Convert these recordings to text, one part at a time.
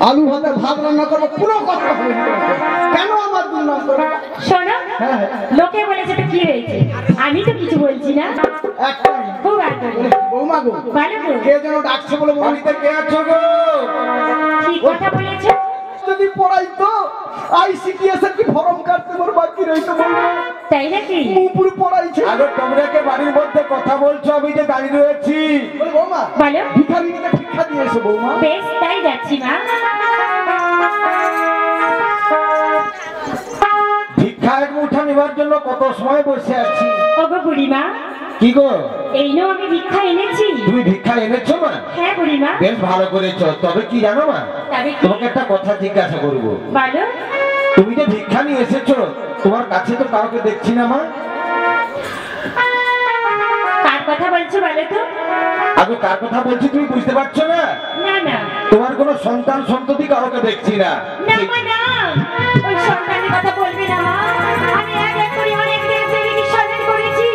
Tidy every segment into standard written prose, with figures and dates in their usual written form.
आलू भाते भात रान्ना करबो पुरो कष्ट হবে কেন আমার দুর্নাম করে শোনো লোকে বলেছে তো কি হয়েছে আমি তো কিছু বলছি না একটাই খুব একটাই বৌমা গো ভালো গো কে যেন ডাকছে বলে মনিতে কে আছো গো ঠিক কথা বলেছো যদি পড়াই তো আইসিডিএস এর কি ফর্ম কাটতে মোর বাকি রইতো বলবো তাই নাকি উপর পড়াইছে আগে তোমরা কে বাড়ির মধ্যে কথা বলছো আমি যে দাঁড়িয়ে রয়েছি বৌমা বলো ভিখারিকে ভিক্ষা দিয়েছে বৌমা বেশ তাই যাচ্ছি মা ভিক্ষা এক মুঠা নেবার জন্য কত সময় বসে আছি ওগো বুড়িমা কি গো এই নো আমি ভিক্ষা এনেছি তুমি ভিক্ষা এনেছো মা হ্যাঁ বুড়িমা বেশ ভালো করেছো তবে কি জানো মা তবে কি? তোমাকে একটা কথা জিজ্ঞাসা করবো বলো তুমি যে ভিক্ষা নিয়ে এসেছো তোমার কাছে তো কাউকে দেখছি না মা কার কথা বলছো বলো তো আমি কার কথা বলছি তুমি বুঝতে পারছো না না না তোমার কোনো সন্তান সন্ততি কাউকে দেখছি না না মা না ওই সন্তানের কথা বলবি না মা আমি এক এক করে অনেক দেব দেবীকে স্মরণ করেছি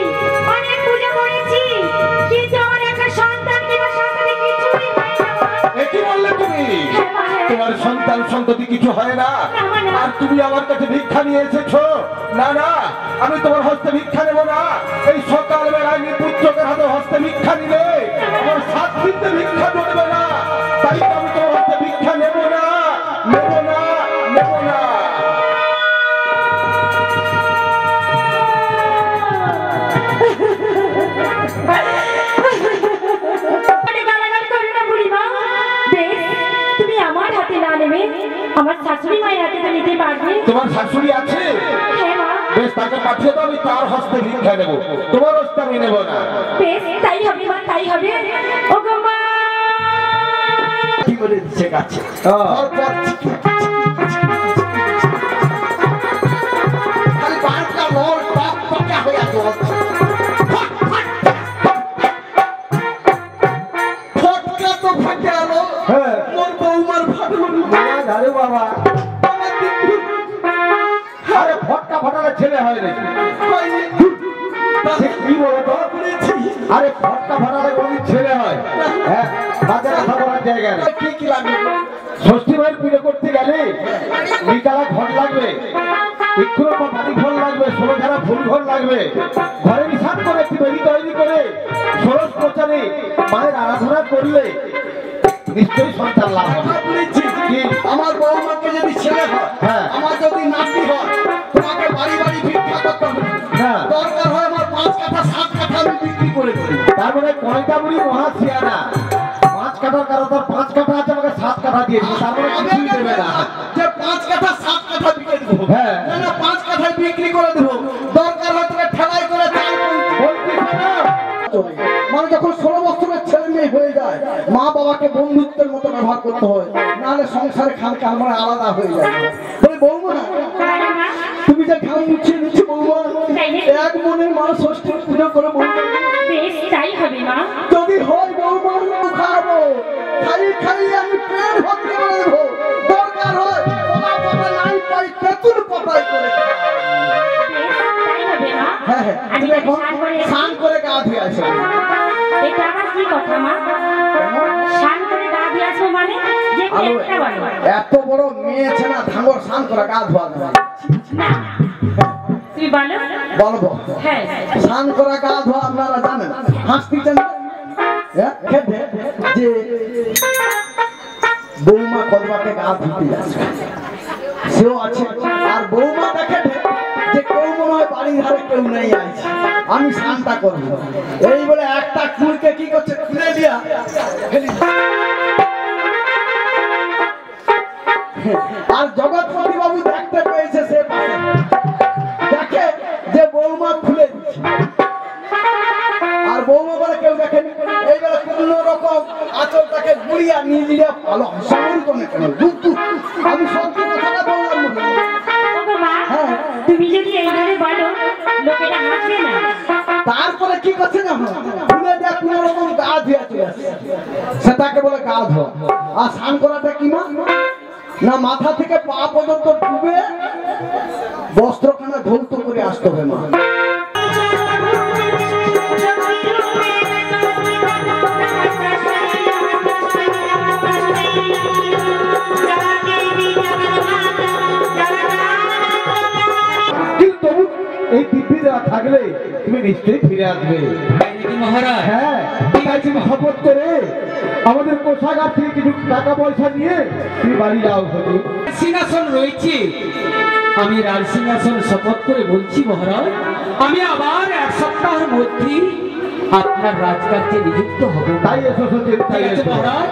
অনেক পূজা করেছি কিন্তু আমার একটা সন্তান কিংবা সন্ততি কিছুই হয় না মা। এ কি বললে তুমি হ্যাঁ মা, হ্যাঁ। তোমার সন্তান সন্ততি কিছু হয় না না, না। আর তুমি আমার কাছে ভিক্ষা নিয়ে এসেছো না না আমি তোমার হস্তে ভিক্ষা নেবো না এই সকাল বেলায় নিপুত্রকের হাতে হস্তে ভিক্ষা নিলে আমার 7 দিনতে ভিক্ষা করবে না তাই তো আমি তোমার হস্তে ভিক্ষা নেবো না নেবো না নেবো না মানে গালাগাল করো না বুড়িমা বেশ তুমি আমার হাতে না নেবে আমার শাশুড়ি মায়ের হাতে তো নিতে পারবে তোমার শাশুড়ি আছে হ্যাঁ মা বেশ তাকে পাঠিয়ে দাও আমি তার হস্তে ভিক্ষা নেবো তোমার হস্তে আমি নেবো না বেশ তাই হবে মা তাই হবে ও গো মা কি করে দিচ্ছে কাছে পর খালি বাঁচলা লল টক টকা হয়ে আছে ফটকা তো ফাটে আলো হ্যাঁ মোর বৌমার ফাটলো আরে বাবা আরে ফটকা ফাটালে ছেলে হয় নাকি সে কি বলো তো আরে ফটকা ফাটালে কোনদিন ছেলে হয় হ্যাঁ বাজে কথা বলার জায়গা নেই কি কি লাগবে ষষ্ঠী মায়ের পুজো করতে গেলে বিকালে ঘর লাগবে এক্ষুনি বাড়ি ঘর লাগবে 16 ধারা ফুল ঘর লাগবে ঘরে নিশান করে একটি বেদি তৈরি করে ষোড়শ প্রচারে মায়ের আরাধনা করলে নিশ্চয়ই সন্তান লাভ হবে কি আমার বৌমাকে যদি ছেলে হয় হ্যাঁ। আমার যদি নাতি হয় তোমাকে বাড়ি বাড়ি ভিক্ষা করতে হবে হ্যাঁ। দরকার হয় আমার 5 কাঠা 7 কাঠা আমি বিক্রি করে দেব তার মানে কয়টা বুড়ি মহা সিয়ানা 5 কাঠার কারো তার 5 কাঠা আছে আমাকে 7 কাঠা দিয়ে দিবে তার মানে কিছুই দেবে না যে 5 কাঠা 7 কাঠা বিক্রি দেব হ্যাঁ। না 5 কাঠা বিক্রি করে দেব দরকার হয় তোকে ঠেলাই করে চাল বলছিস না? মানে যখন 16 বছরের ছেলে মেয়ে হয়ে যায় মা বাবাকে বন্ধুত্বের মতো ব্যবহার করতে হয় নাহলে সংসারে খানকা মানে আলাদা হয়ে যায় বলে বৌমা বলো মা তুমি যে ঘাম মুছিয়ে নিচ্ছ বৌমা এক মনে মা ষষ্ঠীর পুজো করে বৌমা বেশ তাই হবে মা যদি হয় বৌমা খাবো খাই খাই আমি পেট ভর্তি করে দেবো দরকার হয় ওলা পাতা নাই পাই পেতুল পাতাই করে বেশ তাই হবে মা হ্যাঁ হ্যাঁ আমি তুমি এখন স্নান করে স্নান করে গা ধুয়ে আসো এটা আবার কি কথা মা স্নান করে গা দিয়ে আসবো মানে যে আলো একটা বলো এত বড় মেয়ে আছে না ধাঙ্গর স্নান করে গা ধোয়া দেবে না তুমি বলো বলবো হ্যাঁ স্নান করা গা ধোয়া আপনারা জানেন হাসপিটাল খেতে যে বৌমা কদবাকে গা ধুতে যাচ্ছে সেও আছে আর বৌমা দেখে যে কেউ মনে হয় বাড়ির ধারে কেউ নেই আছে আমি স্নানটা করবো এই বলে একটা কুলকে কি করছে খুলে দিয়া আর জগৎপতি বাবু দেখতে পেয়েছে সে পাশে দেখে যে বৌমা খুলে দিচ্ছে আর বৌমা বলে কেউ দেখেনি এই বেলা কোন রকম আঁচলটাকে গুড়িয়া নিজিয়া ভালো সময় কমে কেন আমি সত্যি কথাটা বললাম মনে ওগো মা হ্যাঁ। তুমি যদি এইভাবে বলো লোকেরা হাসবে না তারপরে কি করছে না খুলে দেয়া কোন রকম গা ধুয়ে চলে আসছে সেটাকে বলে গা ধোয়া আর স্নান করাটা কি মা না মাথা থেকে পা পর্যন্ত ডুবে বস্ত্রখানা ধৌত করে আসতে হবে মা কিন্তু এই দিব্যি দেওয়া থাকলে তুমি নিশ্চয়ই ফিরে আসবে মহারাজ হ্যাঁ ঠিক তুমি শপথ করে আমাদের কোষাগার থেকে কিছু টাকা পয়সা নিয়ে তুমি বাড়ি যাও সতী। সিংহাসন রয়েছে, আমি রাজ সিংহাসন শপথ করে বলছি মহারাজ, আমি আবার 1 সপ্তাহের মধ্যে আপনার রাজকার্যে নিযুক্ত হব। তাই এসো সতী, ঠিক তাই আছে এসো। মহারাজ।